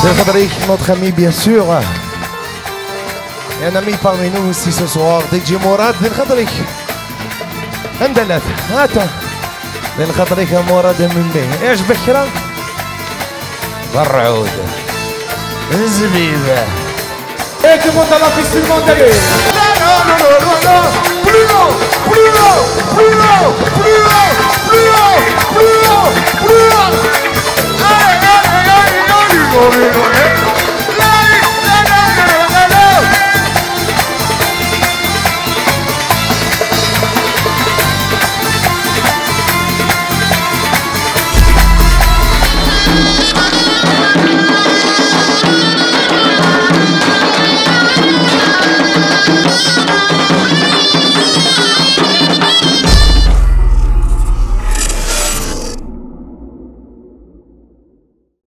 Frédéric, notre ami bien sûr. Et un ami parmi nous aussi ce soir, DJ Mourad بن خضريك. اندلت هاتا بن خضريك مراد من بيه. ايش بكرة؟ برعود زبيبة. Et tout le monde dans la piste du monde derrière. Non, non, non, non, non. Plus haut, plus haut, plus haut, plus haut, plus haut.